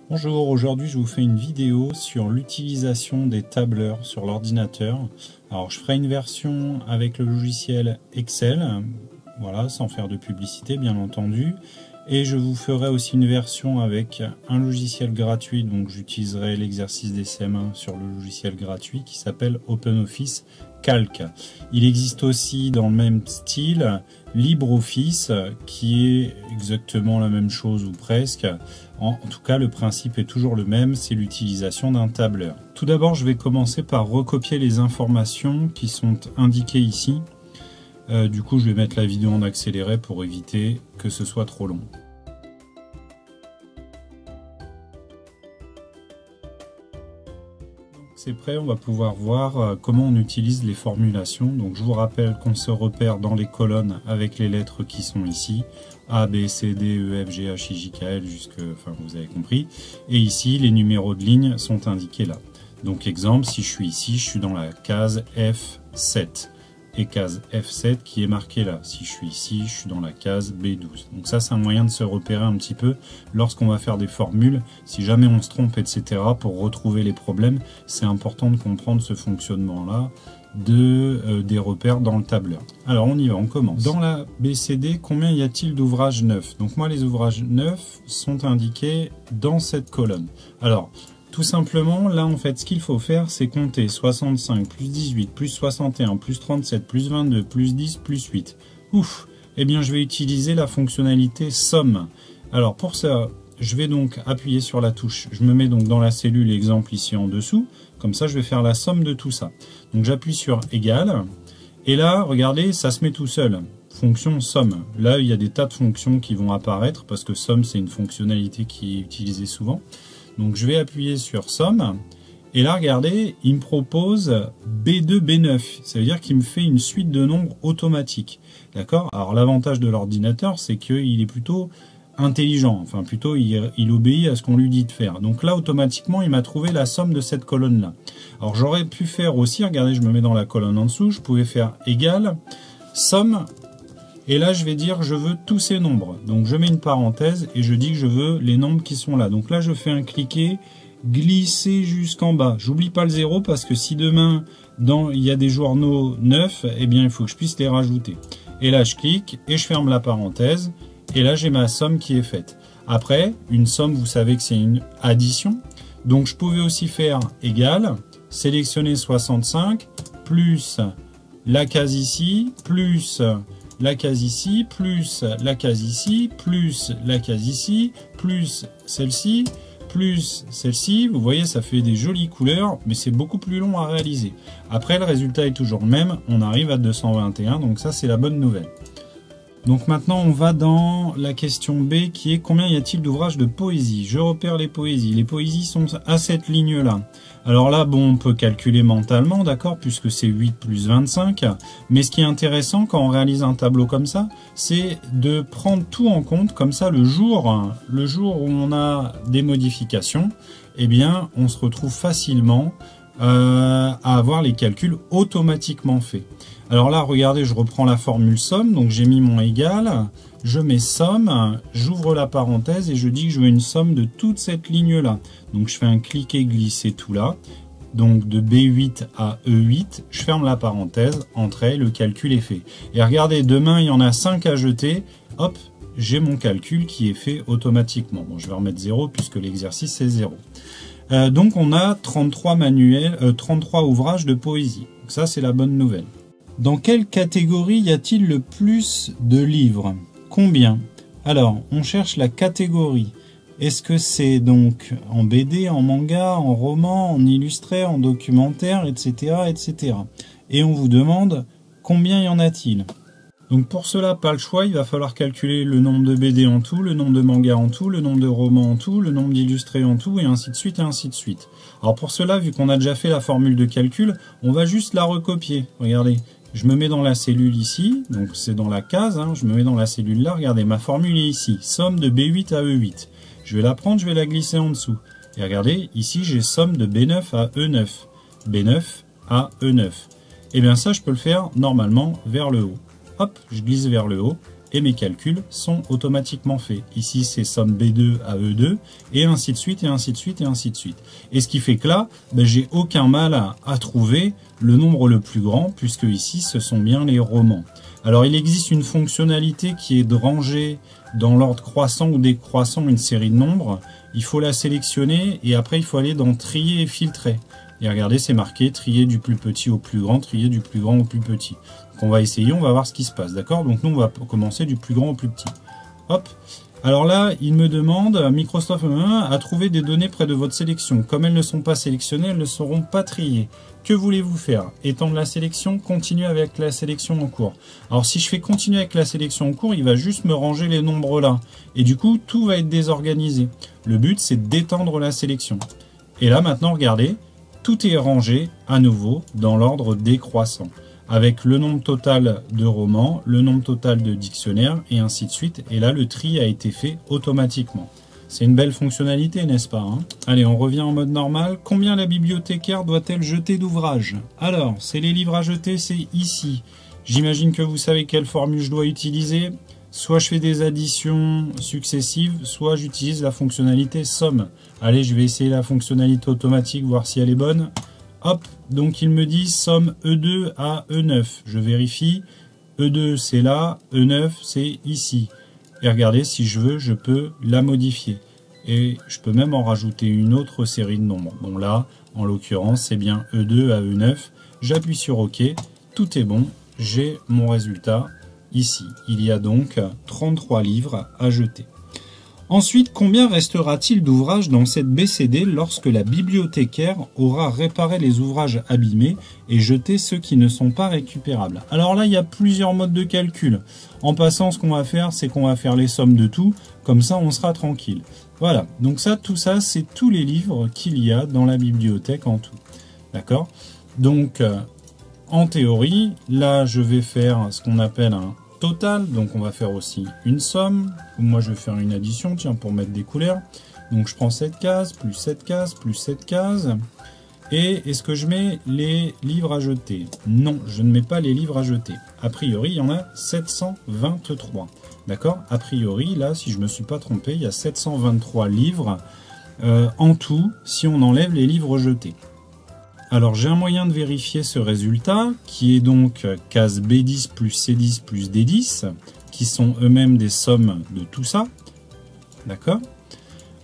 Bonjour, aujourd'hui je vous fais une vidéo sur l'utilisation des tableurs sur l'ordinateur. Alors je ferai une version avec le logiciel Excel, voilà, sans faire de publicité bien entendu. Et je vous ferai aussi une version avec un logiciel gratuit, donc j'utiliserai l'exercice des CM1 sur le logiciel gratuit qui s'appelle OpenOffice Calc. Il existe aussi dans le même style LibreOffice qui est exactement la même chose ou presque. En tout cas, le principe est toujours le même, c'est l'utilisation d'un tableur. Tout d'abord, je vais commencer par recopier les informations qui sont indiquées ici. Du coup, je vais mettre la vidéo en accéléré pour éviter que ce soit trop long. C'est prêt, on va pouvoir voir comment on utilise les formulations. Donc je vous rappelle qu'on se repère dans les colonnes avec les lettres qui sont ici. A, B, C, D, E, F, G, H, I, J, K, L, enfin vous avez compris. Et ici, les numéros de ligne sont indiqués là. Donc exemple, si je suis ici, je suis dans la case F7. Et case F7 qui est marquée là. Si je suis ici, je suis dans la case B12. Donc ça, c'est un moyen de se repérer un petit peu lorsqu'on va faire des formules. Si jamais on se trompe, etc., pour retrouver les problèmes, c'est important de comprendre ce fonctionnement-là des repères dans le tableur. Alors on y va, on commence. Dans la BCD, combien y a-t-il d'ouvrages neufs? Donc moi, les ouvrages neufs sont indiqués dans cette colonne. Alors, tout simplement, là, en fait, ce qu'il faut faire, c'est compter 65, plus 18, plus 61, plus 37, plus 22, plus 10, plus 8. Ouf! Eh bien, je vais utiliser la fonctionnalité somme. Alors, pour ça, je vais donc appuyer sur la touche. Je me mets donc dans la cellule exemple ici en dessous. Comme ça, je vais faire la somme de tout ça. Donc, j'appuie sur égal. Et là, regardez, ça se met tout seul. Fonction somme. Là, il y a des tas de fonctions qui vont apparaître parce que somme, c'est une fonctionnalité qui est utilisée souvent. Donc je vais appuyer sur somme et là regardez, il me propose B2, B9, ça veut dire qu'il me fait une suite de nombres automatiques. D'accord? Alors l'avantage de l'ordinateur, c'est qu'il est plutôt intelligent, enfin plutôt il obéit à ce qu'on lui dit de faire. Donc là automatiquement il m'a trouvé la somme de cette colonne là. Alors j'aurais pu faire aussi, regardez, je me mets dans la colonne en dessous, je pouvais faire égal somme. Et là, je vais dire je veux tous ces nombres. Donc, je mets une parenthèse et je dis que je veux les nombres qui sont là. Donc là, je fais un cliquer, glisser jusqu'en bas. J'oublie pas le 0 parce que si demain, il y a des journaux neufs, eh bien, il faut que je puisse les rajouter. Et là, je clique et je ferme la parenthèse. Et là, j'ai ma somme qui est faite. Après, une somme, vous savez que c'est une addition. Donc, je pouvais aussi faire égal, sélectionner 65, plus la case ici, plus la case ici, plus la case ici, plus la case ici, plus celle-ci, plus celle-ci. Vous voyez, ça fait des jolies couleurs, mais c'est beaucoup plus long à réaliser. Après, le résultat est toujours le même. On arrive à 221, donc ça, c'est la bonne nouvelle. Donc maintenant, on va dans la question B qui est combien y a-t-il d'ouvrages de poésie? Je repère les poésies. Les poésies sont à cette ligne-là. Alors là, bon, on peut calculer mentalement, d'accord, puisque c'est 8 plus 25. Mais ce qui est intéressant quand on réalise un tableau comme ça, c'est de prendre tout en compte. Comme ça, le jour où on a des modifications, eh bien, on se retrouve facilement à avoir les calculs automatiquement faits. Alors là, regardez, je reprends la formule somme, donc j'ai mis mon égal, je mets somme, j'ouvre la parenthèse et je dis que je veux une somme de toute cette ligne-là. Donc je fais un cliquer, glisser tout là, donc de B8 à E8, je ferme la parenthèse, entrée, le calcul est fait. Et regardez, demain, il y en a 5 à jeter, hop, j'ai mon calcul qui est fait automatiquement. Bon, je vais remettre 0 puisque l'exercice c'est 0. Donc on a 33 ouvrages de poésie. Donc ça, c'est la bonne nouvelle. Dans quelle catégorie y a-t-il le plus de livres? Combien? Alors, on cherche la catégorie. Est-ce que c'est donc en BD, en manga, en roman, en illustré, en documentaire, etc., etc. Et on vous demande combien y en a-t-il? Donc pour cela, pas le choix, il va falloir calculer le nombre de BD en tout, le nombre de mangas en tout, le nombre de romans en tout, le nombre d'illustrés en tout, et ainsi de suite, et ainsi de suite. Alors pour cela, vu qu'on a déjà fait la formule de calcul, on va juste la recopier. Regardez, je me mets dans la cellule ici, donc c'est dans la case, hein, je me mets dans la cellule là, regardez, ma formule est ici, somme de B8 à E8. Je vais la prendre, je vais la glisser en dessous. Et regardez, ici j'ai somme de B9 à E9, B9 à E9. Et bien ça, je peux le faire normalement vers le haut. Hop, je glisse vers le haut et mes calculs sont automatiquement faits. Ici, c'est somme B2 à E2, et ainsi de suite, et ainsi de suite, et ainsi de suite. Et ce qui fait que là, j'ai aucun mal à trouver le nombre le plus grand, puisque ici, ce sont bien les romans. Alors, il existe une fonctionnalité qui est de ranger dans l'ordre croissant ou décroissant une série de nombres. Il faut la sélectionner, et après, il faut aller dans trier et filtrer. Et regardez, c'est marqué trier du plus petit au plus grand, trier du plus grand au plus petit. Donc on va essayer, on va voir ce qui se passe, d'accord? Donc nous, on va commencer du plus grand au plus petit. Hop. Alors là, il me demande, Microsoft a trouvé des données près de votre sélection. Comme elles ne sont pas sélectionnées, elles ne seront pas triées. Que voulez-vous faire? Étendre la sélection, continuer avec la sélection en cours. Alors si je fais continuer avec la sélection en cours, il va juste me ranger les nombres là. Et du coup, tout va être désorganisé. Le but, c'est d'étendre la sélection. Et là, maintenant, regardez. Tout est rangé à nouveau dans l'ordre décroissant, avec le nombre total de romans, le nombre total de dictionnaires, et ainsi de suite. Et là, le tri a été fait automatiquement. C'est une belle fonctionnalité, n'est-ce pas, hein? Allez, on revient en mode normal. Combien la bibliothécaire doit-elle jeter d'ouvrages? Alors, c'est les livres à jeter, c'est ici. J'imagine que vous savez quelle formule je dois utiliser. Soit je fais des additions successives, soit j'utilise la fonctionnalité somme. Allez, je vais essayer la fonctionnalité automatique, voir si elle est bonne. Hop, donc il me dit somme E2 à E9. Je vérifie. E2 c'est là, E9 c'est ici. Et regardez, si je veux, je peux la modifier. Et je peux même en rajouter une autre série de nombres. Bon là, en l'occurrence, c'est bien E2 à E9. J'appuie sur OK, tout est bon, j'ai mon résultat. Ici, il y a donc 33 livres à jeter. Ensuite, combien restera-t-il d'ouvrages dans cette BCD lorsque la bibliothécaire aura réparé les ouvrages abîmés et jeté ceux qui ne sont pas récupérables? Alors là, il y a plusieurs modes de calcul. En passant, ce qu'on va faire, c'est qu'on va faire les sommes de tout. Comme ça, on sera tranquille. Voilà, donc ça, tout ça, c'est tous les livres qu'il y a dans la bibliothèque en tout. D'accord? Donc, en théorie, là, je vais faire ce qu'on appelle un total. Donc, on va faire aussi une somme. Moi, je vais faire une addition, tiens, pour mettre des couleurs. Donc, je prends cette case, plus cette case, plus cette case. Et est-ce que je mets les livres à jeter? Non, je ne mets pas les livres à jeter. A priori, il y en a 723. D'accord? A priori, là, si je ne me suis pas trompé, il y a 723 livres en tout, si on enlève les livres jetés. Alors j'ai un moyen de vérifier ce résultat qui est donc case B10 plus C10 plus D10 qui sont eux-mêmes des sommes de tout ça. D'accord?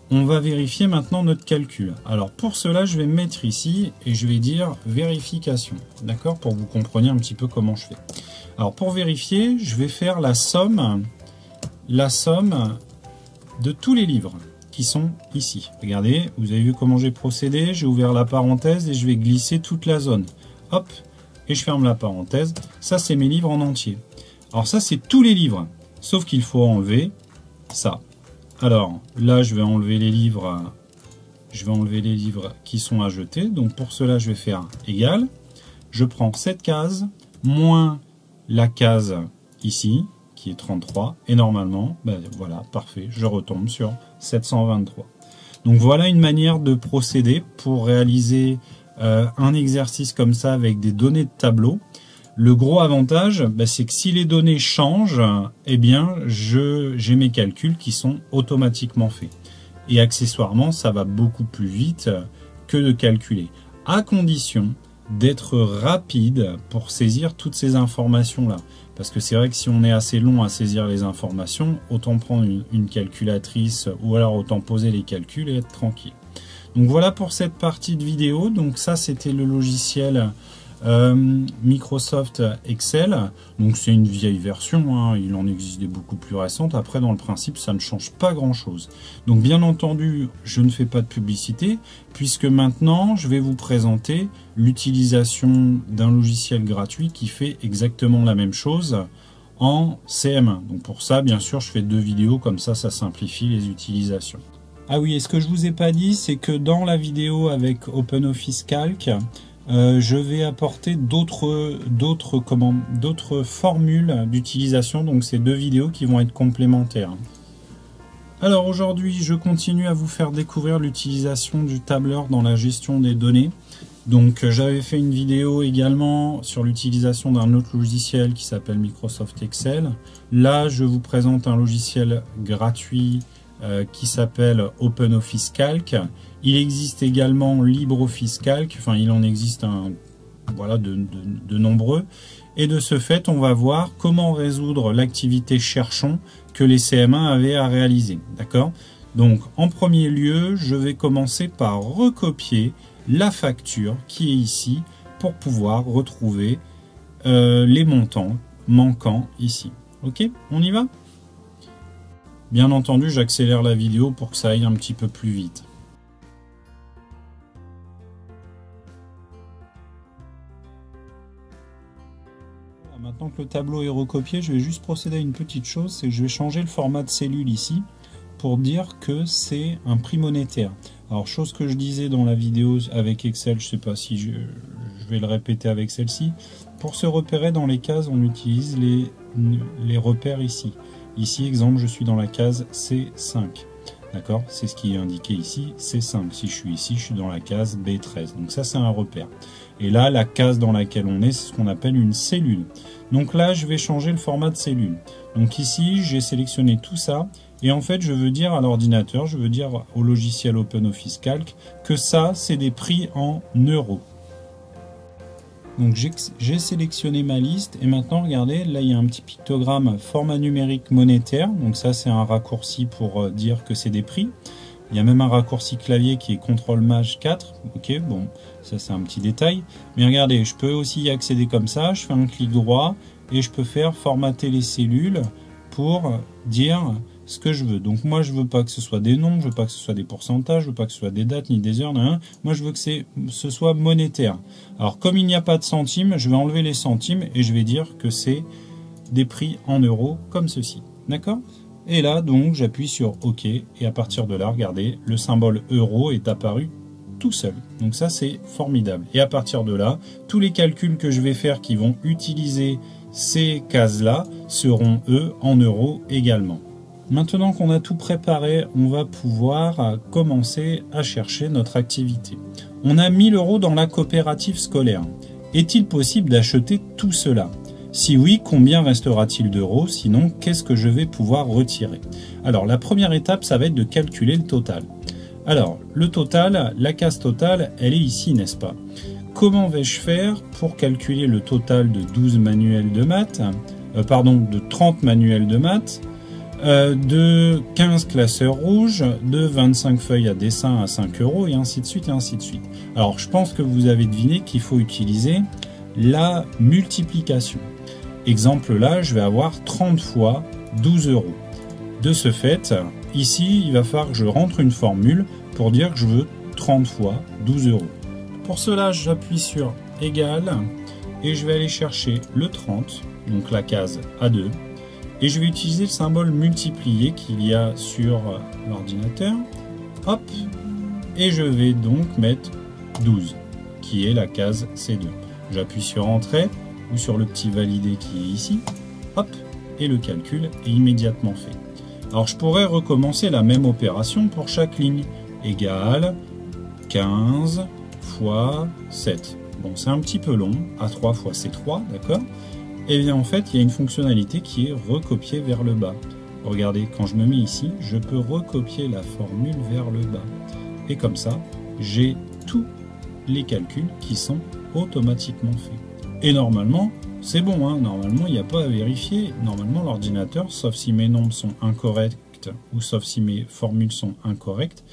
On va vérifier maintenant notre calcul. Alors pour cela je vais me mettre ici et je vais dire vérification. D'accord? Pour que vous compreniez un petit peu comment je fais. Alors pour vérifier je vais faire la somme de tous les livres qui sont ici. Regardez, vous avez vu comment j'ai procédé. J'ai ouvert la parenthèse et je vais glisser toute la zone. Hop, et je ferme la parenthèse. Ça, c'est mes livres en entier. Alors ça, c'est tous les livres. Sauf qu'il faut enlever ça. Alors, là, je vais enlever les livres. Je vais enlever les livres qui sont à jeter. Donc, pour cela, je vais faire égal. Je prends cette case, moins la case ici, qui est 33. Et normalement, ben voilà, parfait. Je retombe sur 723. Donc voilà une manière de procéder pour réaliser un exercice comme ça avec des données de tableau. Le gros avantage, ben, c'est que si les données changent, eh bien j'ai mes calculs qui sont automatiquement faits. Et accessoirement, ça va beaucoup plus vite que de calculer, à condition d'être rapide pour saisir toutes ces informations-là. Parce que c'est vrai que si on est assez long à saisir les informations, autant prendre une calculatrice ou alors autant poser les calculs et être tranquille. Donc voilà pour cette partie de vidéo. Donc ça, c'était le logiciel Microsoft Excel. Donc c'est une vieille version, hein. Il en existe des beaucoup plus récentes. Après, dans le principe, ça ne change pas grand-chose. Donc bien entendu, je ne fais pas de publicité, puisque maintenant, je vais vous présenter l'utilisation d'un logiciel gratuit qui fait exactement la même chose en CM1. Donc pour ça, bien sûr, je fais 2 vidéos, comme ça simplifie les utilisations. Ah oui, et ce que je vous ai pas dit, c'est que dans la vidéo avec OpenOffice Calc, je vais apporter d'autres formules d'utilisation. Donc c'est 2 vidéos qui vont être complémentaires. Alors aujourd'hui, je continue à vous faire découvrir l'utilisation du tableur dans la gestion des données. Donc j'avais fait une vidéo également sur l'utilisation d'un autre logiciel qui s'appelle Microsoft Excel. Là, je vous présente un logiciel gratuit qui s'appelle OpenOffice Calc. Il existe également LibreOffice Calc, enfin il en existe voilà, de nombreux. Et de ce fait, on va voir comment résoudre l'activité cherchons que les CM1 avaient à réaliser. D'accord ? Donc en premier lieu, je vais commencer par recopier la facture qui est ici pour pouvoir retrouver les montants manquants ici. Ok, on y va? Bien entendu, j'accélère la vidéo pour que ça aille un petit peu plus vite. Maintenant que le tableau est recopié, je vais juste procéder à une petite chose, c'est que je vais changer le format de cellule ici pour dire que c'est un prix monétaire. Alors, chose que je disais dans la vidéo avec Excel, je ne sais pas si je vais le répéter avec celle-ci. Pour se repérer dans les cases, on utilise les repères ici. Ici, exemple, je suis dans la case C5. D'accord? C'est ce qui est indiqué ici, C5. Si je suis ici, je suis dans la case B13. Donc ça, c'est un repère. Et là, la case dans laquelle on est, c'est ce qu'on appelle une cellule. Donc là, je vais changer le format de cellule. Donc ici, j'ai sélectionné tout ça. Et en fait, je veux dire à l'ordinateur, je veux dire au logiciel OpenOffice Calc que ça, c'est des prix en euros. Donc j'ai sélectionné ma liste et maintenant regardez, là il y a un petit pictogramme format numérique monétaire, donc ça c'est un raccourci pour dire que c'est des prix. Il y a même un raccourci clavier qui est CTRL-MAJ4, ok, bon, ça c'est un petit détail. Mais regardez, je peux aussi y accéder comme ça, je fais un clic droit et je peux faire formater les cellules pour dire ce que je veux. Donc moi je veux pas que ce soit des nombres, je veux pas que ce soit des pourcentages, je veux pas que ce soit des dates ni des heures, rien. Moi je veux que ce soit monétaire. Alors comme il n'y a pas de centimes, je vais enlever les centimes et je vais dire que c'est des prix en euros comme ceci. D'accord? Et là donc j'appuie sur OK et à partir de là, regardez, le symbole euro est apparu tout seul. Donc ça c'est formidable. Et à partir de là, tous les calculs que je vais faire qui vont utiliser ces cases-là seront eux en euros également. Maintenant qu'on a tout préparé, on va pouvoir commencer à chercher notre activité. On a 1000 € dans la coopérative scolaire. Est-il possible d'acheter tout cela? Si oui, combien restera-t-il d'euros? Sinon, qu'est-ce que je vais pouvoir retirer? Alors, la première étape, ça va être de calculer le total. Alors, le total, la case totale, elle est ici, n'est-ce pas? Comment vais-je faire pour calculer le total de 12 manuels de maths, de 30 manuels de maths, de 15 classeurs rouges, de 25 feuilles à dessin à 5 € et ainsi de suite et ainsi de suite. Alors je pense que vous avez deviné qu'il faut utiliser la multiplication. Exemple là, je vais avoir 30 fois 12 €. De ce fait, ici il va falloir que je rentre une formule pour dire que je veux 30 fois 12 €. Pour cela, j'appuie sur égal et je vais aller chercher le 30, donc la case A2. Et je vais utiliser le symbole multiplié qu'il y a sur l'ordinateur. Hop. Et je vais donc mettre 12, qui est la case C2. J'appuie sur Entrée ou sur le petit valider qui est ici. Hop. Et le calcul est immédiatement fait. Alors je pourrais recommencer la même opération pour chaque ligne. Égal 15 fois 7. Bon, c'est un petit peu long. A3 fois C3, d'accord? Et bien en fait, il y a une fonctionnalité qui est recopiée vers le bas. Regardez, quand je me mets ici, je peux recopier la formule vers le bas. Et comme ça, j'ai tous les calculs qui sont automatiquement faits. Et normalement, c'est bon, hein, normalement, il n'y a pas à vérifier. Normalement, l'ordinateur, sauf si mes nombres sont incorrects ou sauf si mes formules sont incorrectes,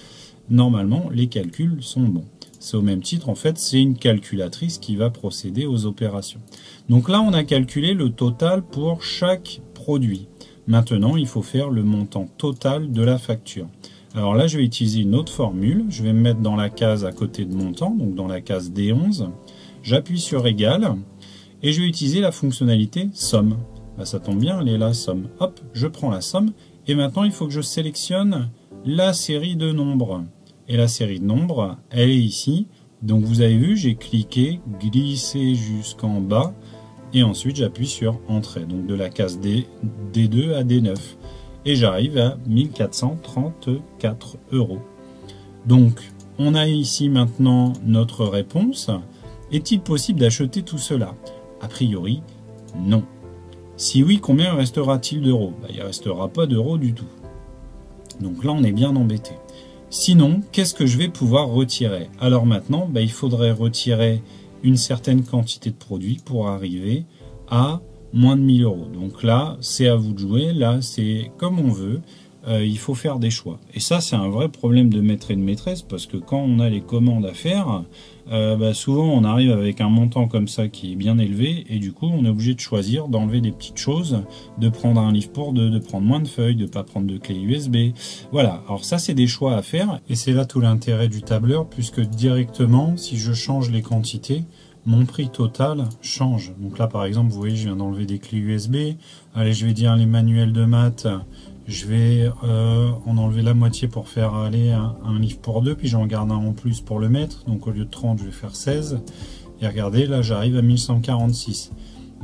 normalement, les calculs sont bons. C'est au même titre, en fait, c'est une calculatrice qui va procéder aux opérations. Donc là, on a calculé le total pour chaque produit. Maintenant, il faut faire le montant total de la facture. Alors là, je vais utiliser une autre formule. Je vais me mettre dans la case à côté de montant, donc dans la case D11. J'appuie sur égal et je vais utiliser la fonctionnalité somme. Là, ça tombe bien, elle est là, somme. Hop, je prends la somme et maintenant, il faut que je sélectionne la série de nombres. Et la série de nombres, elle est ici. Donc vous avez vu, j'ai cliqué, glissé jusqu'en bas et ensuite j'appuie sur Entrée. Donc de la case D2 à D9. Et j'arrive à 1434 €. Donc on a ici maintenant notre réponse. Est-il possible d'acheter tout cela? A priori, non. Si oui, combien restera-t-il d'euros? Il ne restera pas d'euros du tout. Donc là, on est bien embêté. Sinon, qu'est-ce que je vais pouvoir retirer? Alors maintenant, il faudrait retirer une certaine quantité de produits pour arriver à moins de 1000 euros. Donc là, c'est à vous de jouer. Là, c'est comme on veut. Il faut faire des choix. Et ça, c'est un vrai problème de maître et de maîtresse, parce que quand on a les commandes à faire, souvent on arrive avec un montant comme ça qui est bien élevé, et du coup on est obligé de choisir, d'enlever des petites choses, de prendre un livre pour deux, de prendre moins de feuilles, de ne pas prendre de clé USB. Voilà, alors ça c'est des choix à faire, et c'est là tout l'intérêt du tableur, puisque directement, si je change les quantités, mon prix total change. Donc là par exemple, vous voyez, je viens d'enlever des clés USB. Allez, je vais dire les manuels de maths. Je vais en enlever la moitié pour faire aller un livre pour deux, puis j'en garde un en plus pour le mettre. Donc au lieu de 30, je vais faire 16. Et regardez, là j'arrive à 1146.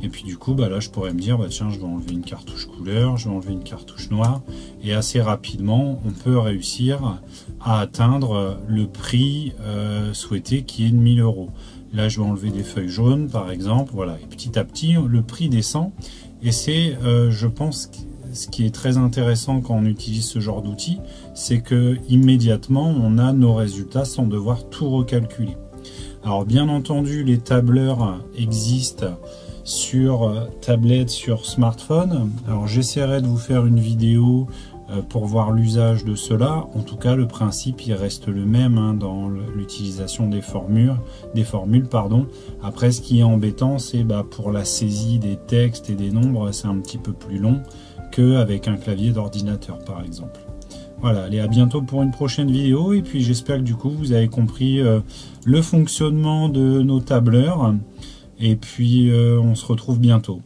Et puis du coup, là je pourrais me dire, tiens, je vais enlever une cartouche couleur, je vais enlever une cartouche noire. Et assez rapidement, on peut réussir à atteindre le prix souhaité qui est de 1000 euros. Là, je vais enlever des feuilles jaunes, par exemple. Voilà, et petit à petit, le prix descend. Et c'est, je pense, ce qui est très intéressant quand on utilise ce genre d'outil, c'est que immédiatement on a nos résultats sans devoir tout recalculer. Alors bien entendu, les tableurs existent sur tablette, sur smartphone. Alors j'essaierai de vous faire une vidéo pour voir l'usage de cela. En tout cas, le principe il reste le même dans l'utilisation des formules. Après, ce qui est embêtant, c'est pour la saisie des textes et des nombres, c'est un petit peu plus long qu'avec un clavier d'ordinateur par exemple. Voilà, allez, à bientôt pour une prochaine vidéo, et puis j'espère que du coup vous avez compris le fonctionnement de nos tableurs, et puis on se retrouve bientôt.